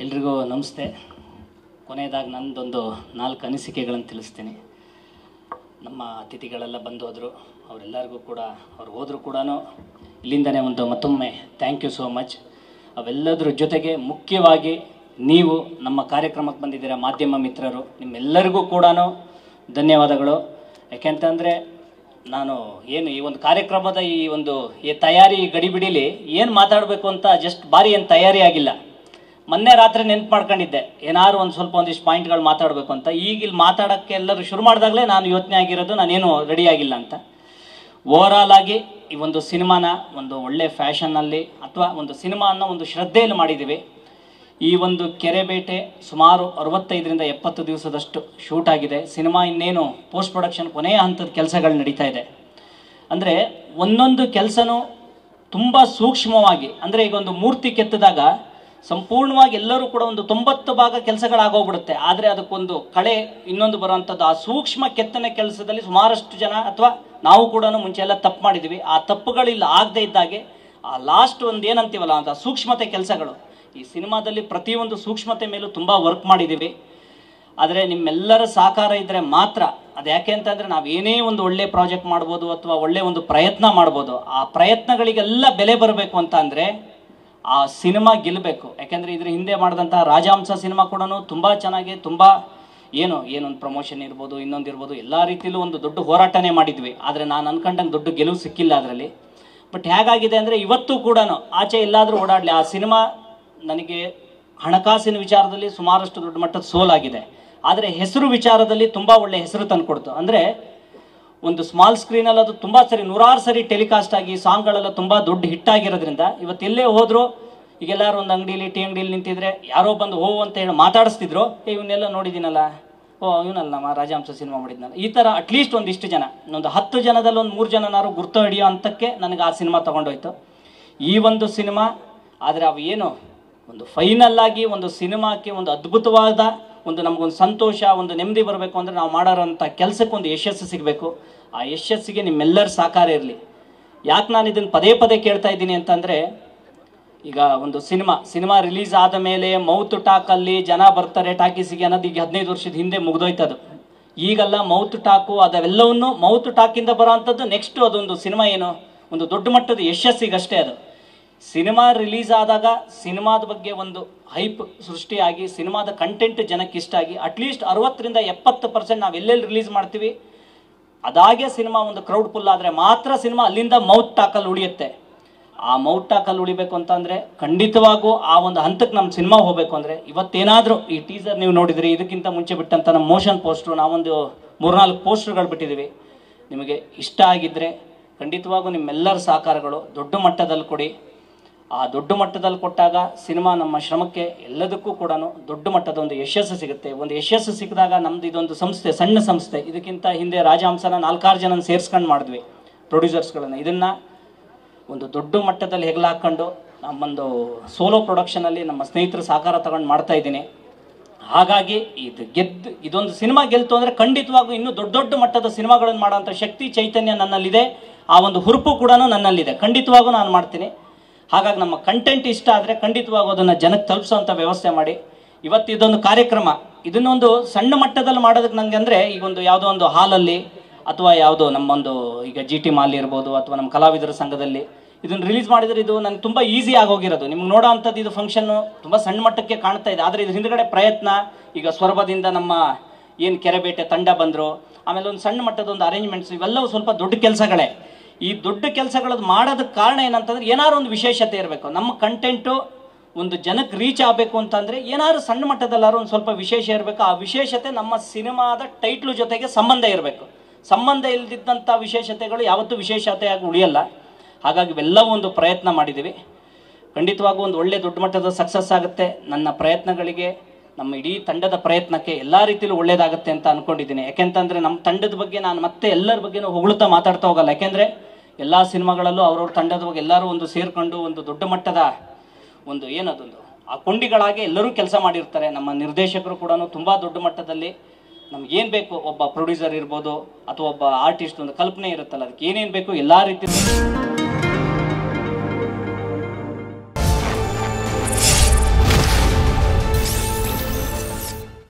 ಎಲ್ರಿಗೂ ನಮಸ್ತೆ. ಕೊನೆಯದಾಗಿ ನಂದೊಂದು 4 ಅನಿಸಿಕೆಗಳನ್ನು ತಿಳಿಸ್ತೀನಿ. ನಮ್ಮ ಅತಿಥಿಗಳೆಲ್ಲ ಬಂದು ಹೋದರು, ಅವರೆಲ್ಲರಿಗೂ ಕೂಡ ಅವ್ರು ಹೋದರೂ ಕೂಡ ಇಲ್ಲಿಂದನೇ ಮತ್ತೊಮ್ಮೆ ಥ್ಯಾಂಕ್ ಯು ಸೋ ಮಚ್. ಅವೆಲ್ಲದರ ಜೊತೆಗೆ ಮುಖ್ಯವಾಗಿ ನೀವು ನಮ್ಮ ಕಾರ್ಯಕ್ರಮಕ್ಕೆ ಬಂದಿದ್ದೀರಾ ಮಾಧ್ಯಮ ಮಿತ್ರರು, ನಿಮ್ಮೆಲ್ಲರಿಗೂ ಕೂಡ ಧನ್ಯವಾದಗಳು. ಯಾಕೆಂತಂದರೆ ನಾನು ಏನು ಈ ಒಂದು ಕಾರ್ಯಕ್ರಮದ ಈ ತಯಾರಿ ಗಡಿಬಿಡಿಲಿ ಏನು ಮಾತಾಡಬೇಕು ಅಂತ ಜಸ್ಟ್ ಭಾರಿ ಏನು ತಯಾರಿ ಆಗಿಲ್ಲ. ಮೊನ್ನೆ ರಾತ್ರಿ ನೆನ್ಪು ಮಾಡ್ಕೊಂಡಿದ್ದೆ ಏನಾದ್ರು ಒಂದಿಷ್ಟು ಪಾಯಿಂಟ್ಗಳು ಮಾತಾಡಬೇಕು ಅಂತ. ಈಗ ಇಲ್ಲಿ ಮಾತಾಡೋಕ್ಕೆ ಎಲ್ಲರೂ ಶುರು ಮಾಡಿದಾಗಲೇ ನಾನು ಯೋಚನೆ ಆಗಿರೋದು ನಾನೇನು ರೆಡಿ ಆಗಿಲ್ಲ ಅಂತ. ಓವರಾಲ್ ಆಗಿ ಈ ಒಂದು ಸಿನಿಮಾನ ಒಂದು ಒಳ್ಳೆ ಫ್ಯಾಷನ್ನಲ್ಲಿ ಅಥವಾ ಒಂದು ಸಿನಿಮಾ ಅನ್ನೋ ಒಂದು ಶ್ರದ್ಧೆಯಲ್ಲಿ ಮಾಡಿದ್ದೀವಿ. ಈ ಒಂದು ಕೆರೆಬೇಟೆ ಸುಮಾರು 65ರಿಂದ 70 ದಿವಸದಷ್ಟು ಶೂಟ್ ಆಗಿದೆ. ಸಿನಿಮಾ ಇನ್ನೇನು ಪೋಸ್ಟ್ ಪ್ರೊಡಕ್ಷನ್ ಕೊನೆಯ ಹಂತದ ಕೆಲಸಗಳು ನಡೀತಾ ಇದೆ. ಅಂದರೆ ಒಂದೊಂದು ಕೆಲಸನೂ ತುಂಬ ಸೂಕ್ಷ್ಮವಾಗಿ, ಅಂದರೆ ಈಗ ಒಂದು ಮೂರ್ತಿ ಕೆತ್ತಿದಾಗ ಸಂಪೂರ್ಣವಾಗಿ ಎಲ್ಲರೂ ಕೂಡ ಒಂದು 90 ಭಾಗ ಕೆಲಸಗಳಾಗೋಗ್ಬಿಡುತ್ತೆ. ಆದರೆ ಅದಕ್ಕೊಂದು ಕಳೆ ಇನ್ನೊಂದು ಬರುವಂಥದ್ದು ಆ ಸೂಕ್ಷ್ಮ ಕೆತ್ತನೆ ಕೆಲಸದಲ್ಲಿ ಸುಮಾರಷ್ಟು ಜನ ಅಥವಾ ನಾವು ಕೂಡ ಮುಂಚೆ ಎಲ್ಲ ತಪ್ಪು ಮಾಡಿದ್ದೀವಿ. ಆ ತಪ್ಪುಗಳಿಲ್ಲ ಆಗದೆ ಇದ್ದಾಗೆ ಆ ಲಾಸ್ಟ್ ಒಂದು ಏನಂತೀವಲ್ಲ ಅಂತ ಸೂಕ್ಷ್ಮತೆ ಕೆಲಸಗಳು ಈ ಸಿನಿಮಾದಲ್ಲಿ ಪ್ರತಿಯೊಂದು ಸೂಕ್ಷ್ಮತೆ ಮೇಲೂ ತುಂಬ ವರ್ಕ್ ಮಾಡಿದ್ದೀವಿ. ಆದರೆ ನಿಮ್ಮೆಲ್ಲರ ಸಹಕಾರ ಇದ್ದರೆ ಮಾತ್ರ ಅದು. ಯಾಕೆ ಅಂತಂದರೆ ನಾವು ಏನೇ ಒಂದು ಒಳ್ಳೆ ಪ್ರಾಜೆಕ್ಟ್ ಮಾಡ್ಬೋದು ಅಥವಾ ಒಳ್ಳೆ ಒಂದು ಪ್ರಯತ್ನ ಮಾಡ್ಬೋದು. ಆ ಪ್ರಯತ್ನಗಳಿಗೆಲ್ಲ ಬೆಲೆ ಬರಬೇಕು ಅಂತ ಅಂದರೆ ಆ ಸಿನಿಮಾ ಗೆಲ್ಲಬೇಕು. ಯಾಕೆಂದರೆ ಇದ್ರ ಹಿಂದೆ ಮಾಡಿದಂಥ ರಾಜಹಂಸ ಸಿನಿಮಾ ಕೂಡ ತುಂಬ ಚೆನ್ನಾಗಿ ತುಂಬ ಏನೊಂದು ಪ್ರಮೋಷನ್ ಇರ್ಬೋದು, ಇನ್ನೊಂದಿರ್ಬೋದು, ಎಲ್ಲ ರೀತಿಯಲ್ಲೂ ಒಂದು ದೊಡ್ಡ ಹೋರಾಟನೇ ಮಾಡಿದ್ವಿ. ಆದರೆ ನಾನು ಅನ್ಕೊಂಡಂಗೆ ದೊಡ್ಡ ಗೆಲುವು ಸಿಕ್ಕಿಲ್ಲ ಅದರಲ್ಲಿ. ಬಟ್ ಹೇಗಾಗಿದೆ ಅಂದರೆ ಇವತ್ತು ಕೂಡ ಆಚೆ ಎಲ್ಲಾದರೂ ಓಡಾಡಲಿ ಆ ಸಿನಿಮಾ ನನಗೆ ಹಣಕಾಸಿನ ವಿಚಾರದಲ್ಲಿ ಸುಮಾರಷ್ಟು ದೊಡ್ಡ ಮಟ್ಟದ ಸೋಲಾಗಿದೆ. ಆದರೆ ಹೆಸರು ವಿಚಾರದಲ್ಲಿ ತುಂಬ ಒಳ್ಳೆ ಹೆಸರು ತಂದುಕೊಡ್ತು. ಅಂದರೆ ಒಂದು ಸ್ಮಾಲ್ ಸ್ಕ್ರೀನಲ್ಲಿ ಅದು ತುಂಬ ಸರಿ 100 ಸರಿ ಟೆಲಿಕಾಸ್ಟ್ ಆಗಿ ಸಾಂಗ್ಗಳೆಲ್ಲ ತುಂಬ ದೊಡ್ಡ ಹಿಟ್ ಆಗಿರೋದ್ರಿಂದ ಇವತ್ತೆಲ್ಲೇ ಹೋದರೂ ಈಗ ಎಲ್ಲರೂ ಒಂದು ಅಂಗಡಿಲಿ ಟೀ ಅಂಗಡಿಲಿ ನಿಂತಿದ್ರೆ ಯಾರೋ ಬಂದು ಅಂತ ಹೇಳಿ ಮಾತಾಡಿಸ್ತಿದ್ರು, ಇವನ್ನೆಲ್ಲ ನೋಡಿದ್ದೀನಲ್ಲ, ಇವನಲ್ಲ ನಮ್ಮ ರಾಜಹಂಸ ಸಿನಿಮಾ ಮಾಡಿದ್ನಲ್ಲ, ಈ ಥರ ಅಟ್ಲೀಸ್ಟ್ ಒಂದಿಷ್ಟು ಜನ, ಒಂದು 10 ಜನದಲ್ಲಿ ಒಂದು 3 ಜನನಾರು ಗುರ್ತು ಹಿಡಿಯೋ ಅಂತಕ್ಕೆ ನನಗೆ ಆ ಸಿನಿಮಾ ತೊಗೊಂಡೋಯ್ತು ಈ ಒಂದು ಸಿನಿಮಾ. ಆದರೆ ಅವು ಏನು ಒಂದು ಫೈನಲ್ ಆಗಿ ಒಂದು ಸಿನಿಮಾಕ್ಕೆ ಒಂದು ಅದ್ಭುತವಾದ ಒಂದು ನಮಗೊಂದು ಸಂತೋಷ, ಒಂದು ನೆಮ್ಮದಿ ಬರಬೇಕು ಅಂದರೆ ನಾವು ಮಾಡೋಂಥ ಕೆಲಸಕ್ಕೆ ಒಂದು ಯಶಸ್ಸು ಸಿಗಬೇಕು. ಆ ಯಶಸ್ಸಿಗೆ ನಿಮ್ಮೆಲ್ಲರ ಸಹಕಾರ ಇರಲಿ. ಯಾಕೆ ನಾನು ಇದನ್ನು ಪದೇ ಪದೇ ಕೇಳ್ತಾ ಇದ್ದೀನಿ ಅಂತಂದರೆ, ಈಗ ಒಂದು ಸಿನಿಮಾ ರಿಲೀಸ್ ಆದ ಮೇಲೆ ಮೌತ್ ಟಾಕಲ್ಲಿ ಜನ ಬರ್ತಾರೆ ಟಾಕೀಸಿಗೆ ಅನ್ನೋದು ಈಗ 15 ವರ್ಷದ ಹಿಂದೆ ಮುಗಿದೋಯ್ತದು. ಈಗೆಲ್ಲ ಮೌತ್ ಟಾಕು ಅದೆಲ್ಲವನ್ನು ಮೌತ್ ಟಾಕಿಂದ ಬರೋ ಅಂಥದ್ದು ನೆಕ್ಸ್ಟು ಅದೊಂದು ಸಿನಿಮಾ ಏನು ಒಂದು ದೊಡ್ಡ ಮಟ್ಟದ ಯಶಸ್ಸಿಗಷ್ಟೇ. ಅದು ಸಿನಿಮಾ ರಿಲೀಸ್ ಆದಾಗ ಸಿನಿಮಾದ ಬಗ್ಗೆ ಒಂದು ಹೈಪ್ ಸೃಷ್ಟಿಯಾಗಿ ಸಿನಿಮಾದ ಕಂಟೆಂಟ್ ಜನಕ್ಕೆ ಇಷ್ಟ ಆಗಿ ಅಟ್ಲೀಸ್ಟ್ 60ರಿಂದ 70% ನಾವು ಎಲ್ಲೆಲ್ಲಿ ರಿಲೀಸ್ ಮಾಡ್ತೀವಿ ಅದಾಗೆ ಸಿನಿಮಾ ಒಂದು ಕ್ರೌಡ್ ಫುಲ್ ಆದರೆ ಮಾತ್ರ ಸಿನಿಮಾ ಅಲ್ಲಿಂದ ಮೌತ್ ಟಾಕಲ್ಲಿ ಉಳಿಯುತ್ತೆ. ಆ ಮೌತ್ ಟಾಕಲ್ಲಿ ಉಳಿಬೇಕು ಅಂತಂದರೆ ಖಂಡಿತವಾಗೂ ಆ ಒಂದು ಹಂತಕ್ಕೆ ನಮ್ಮ ಸಿನಿಮಾ ಹೋಗಬೇಕು ಅಂದರೆ ಇವತ್ತೇನಾದರೂ ಈ ಟೀಸರ್ ನೀವು ನೋಡಿದ್ರಿ, ಇದಕ್ಕಿಂತ ಮುಂಚೆ ಬಿಟ್ಟಂಥ ನಮ್ಮ ಮೋಷನ್ ಪೋಸ್ಟ್ರು ನಾವೊಂದು 3-4 ಪೋಸ್ಟ್ರುಗಳು ಬಿಟ್ಟಿದ್ದೀವಿ. ನಿಮಗೆ ಇಷ್ಟ ಆಗಿದ್ದರೆ ಖಂಡಿತವಾಗೂ ನಿಮ್ಮೆಲ್ಲರ ಸಹಕಾರಗಳು ದೊಡ್ಡ ಮಟ್ಟದಲ್ಲಿ ಕೊಡಿ. ಆ ದೊಡ್ಡ ಮಟ್ಟದಲ್ಲಿ ಕೊಟ್ಟಾಗ ಸಿನಿಮಾ ನಮ್ಮ ಶ್ರಮಕ್ಕೆ ಎಲ್ಲದಕ್ಕೂ ಕೂಡ ದೊಡ್ಡ ಮಟ್ಟದ ಒಂದು ಯಶಸ್ಸು ಸಿಗುತ್ತೆ. ಒಂದು ಯಶಸ್ಸು ಸಿಕ್ಕಿದಾಗ ನಮ್ದು ಇದೊಂದು ಸಂಸ್ಥೆ, ಸಣ್ಣ ಸಂಸ್ಥೆ, ಇದಕ್ಕಿಂತ ಹಿಂದೆ ರಾಜಹಂಸನ 4-6 ಜನ ಸೇರಿಸ್ಕೊಂಡು ಮಾಡಿದ್ವಿ ಪ್ರೊಡ್ಯೂಸರ್ಸ್ಗಳನ್ನು. ಇದನ್ನು ಒಂದು ದೊಡ್ಡ ಮಟ್ಟದಲ್ಲಿ ಹೆಗಲಾಕೊಂಡು ನಮ್ಮೊಂದು ಸೋಲೋ ಪ್ರೊಡಕ್ಷನಲ್ಲಿ ನಮ್ಮ ಸ್ನೇಹಿತರ ಸಹಕಾರ ತಗೊಂಡು ಮಾಡ್ತಾ ಇದ್ದೀನಿ. ಹಾಗಾಗಿ ಇದೊಂದು ಸಿನಿಮಾ ಗೆಲ್ತು ಅಂದರೆ ಖಂಡಿತವಾಗೂ ಇನ್ನೂ ದೊಡ್ಡ ಮಟ್ಟದ ಸಿನಿಮಾಗಳನ್ನು ಮಾಡೋಂಥ ಶಕ್ತಿ ಚೈತನ್ಯ ನನ್ನಲ್ಲಿದೆ. ಆ ಒಂದು ಹುರುಪು ಕೂಡ ನನ್ನಲ್ಲಿದೆ. ಖಂಡಿತವಾಗೂ ನಾನು ಮಾಡ್ತೀನಿ. ಹಾಗಾಗಿ ನಮ್ಮ ಕಂಟೆಂಟ್ ಇಷ್ಟ ಆದರೆ ಖಂಡಿತವಾಗೂ ಅದನ್ನು ಜನಕ್ಕೆ ತಲುಪಿಸೋಂಥ ವ್ಯವಸ್ಥೆ ಮಾಡಿ. ಇವತ್ತು ಇದೊಂದು ಕಾರ್ಯಕ್ರಮ, ಇದನ್ನೊಂದು ಸಣ್ಣ ಮಟ್ಟದಲ್ಲಿ ಮಾಡೋದಕ್ಕೆ ನನಗೆ ಅಂದರೆ ಈಗೊಂದು ಯಾವುದೋ ಒಂದು ಹಾಲಲ್ಲಿ ಅಥವಾ ಯಾವುದೋ ನಮ್ಮೊಂದು ಈಗ GT ಮಾಲ್ ಇರ್ಬೋದು ಅಥವಾ ನಮ್ಮ ಕಲಾವಿದರ ಸಂಘದಲ್ಲಿ ಇದನ್ನು ರಿಲೀಸ್ ಮಾಡಿದರೆ ಇದು ನನಗೆ ತುಂಬ ಈಸಿ ಆಗೋಗಿರೋದು. ನಿಮ್ಗೆ ನೋಡೋ ಅಂಥದ್ದು ಇದು ಫಂಕ್ಷನ್ನು ತುಂಬ ಸಣ್ಣ ಮಟ್ಟಕ್ಕೆ ಕಾಣ್ತಾ ಇದೆ. ಆದರೆ ಇದ್ರ ಹಿಂದ್ಗಡೆ ಪ್ರಯತ್ನ, ಈಗ ಸ್ವರ್ಭದಿಂದ ನಮ್ಮ ಏನು ಕೆರೆಬೇಟೆ ತಂಡ ಬಂದರು, ಆಮೇಲೆ ಒಂದು ಸಣ್ಣ ಮಟ್ಟದ ಒಂದು ಅರೇಂಜ್ಮೆಂಟ್ಸ್, ಇವೆಲ್ಲವೂ ಸ್ವಲ್ಪ ದೊಡ್ಡ ಕೆಲಸಗಳೇ. ಈ ದೊಡ್ಡ ಕೆಲಸಗಳದ್ದು ಮಾಡೋದಕ್ಕೆ ಕಾರಣ ಏನಂತಂದ್ರೆ ಏನಾದ್ರು ಒಂದು ವಿಶೇಷತೆ ಇರಬೇಕು. ನಮ್ಮ ಕಂಟೆಂಟು ಒಂದು ಜನಕ್ಕೆ ರೀಚ್ ಆಗಬೇಕು ಅಂತಂದರೆ ಏನಾದ್ರು ಸಣ್ಣ ಮಟ್ಟದಲ್ಲಾರು ಒಂದು ಸ್ವಲ್ಪ ವಿಶೇಷ ಇರಬೇಕು. ಆ ವಿಶೇಷತೆ ನಮ್ಮ ಸಿನಿಮಾದ ಟೈಟ್ಲು ಜೊತೆಗೆ ಸಂಬಂಧ ಇರಬೇಕು. ಸಂಬಂಧ ಇಲ್ಲದಿದ್ದಂಥ ವಿಶೇಷತೆಗಳು ಯಾವತ್ತೂ ವಿಶೇಷತೆಯಾಗಿ ಉಳಿಯಲ್ಲ. ಹಾಗಾಗಿ ಇವೆಲ್ಲವೂ ಒಂದು ಪ್ರಯತ್ನ ಮಾಡಿದ್ದೀವಿ. ಖಂಡಿತವಾಗೂ ಒಂದು ಒಳ್ಳೆ ದೊಡ್ಡ ಮಟ್ಟದ ಸಕ್ಸಸ್ ಆಗುತ್ತೆ. ನನ್ನ ಪ್ರಯತ್ನಗಳಿಗೆ, ನಮ್ಮ ಇಡೀ ತಂಡದ ಪ್ರಯತ್ನಕ್ಕೆ ಎಲ್ಲ ರೀತಿಯಲ್ಲೂ ಒಳ್ಳೇದಾಗುತ್ತೆ ಅಂತ ಅಂದ್ಕೊಂಡಿದ್ದೀನಿ. ಯಾಕೆಂತಂದರೆ ನಮ್ಮ ತಂಡದ ಬಗ್ಗೆ ನಾನು ಮತ್ತೆ ಎಲ್ಲರ ಬಗ್ಗೆನೂ ಹೊಗಳುತ್ತಾ ಮಾತಾಡ್ತಾ ಹೋಗಲ್ಲ. ಯಾಕೆಂದರೆ ಎಲ್ಲ ಸಿನಿಮಾಗಳಲ್ಲೂ ಅವ್ರವ್ರ ತಂಡದ ಬಗ್ಗೆ ಎಲ್ಲರೂ ಒಂದು ಸೇರಿಕೊಂಡು ಒಂದು ದೊಡ್ಡ ಮಟ್ಟದ ಒಂದು ಏನದೊಂದು ಆ ಕೊಂಡಿಗಳಾಗಿ ಎಲ್ಲರೂ ಕೆಲಸ ಮಾಡಿರ್ತಾರೆ. ನಮ್ಮ ನಿರ್ದೇಶಕರು ಕೂಡ ತುಂಬ ದೊಡ್ಡ ಮಟ್ಟದಲ್ಲಿ ನಮಗೇನು ಬೇಕು, ಒಬ್ಬ ಪ್ರೊಡ್ಯೂಸರ್ ಇರ್ಬೋದು ಅಥವಾ ಒಬ್ಬ ಆರ್ಟಿಸ್ಟ್ ಒಂದು ಕಲ್ಪನೆ ಇರುತ್ತಲ್ಲ, ಅದಕ್ಕೆ ಏನೇನು ಬೇಕು ಎಲ್ಲ ರೀತಿ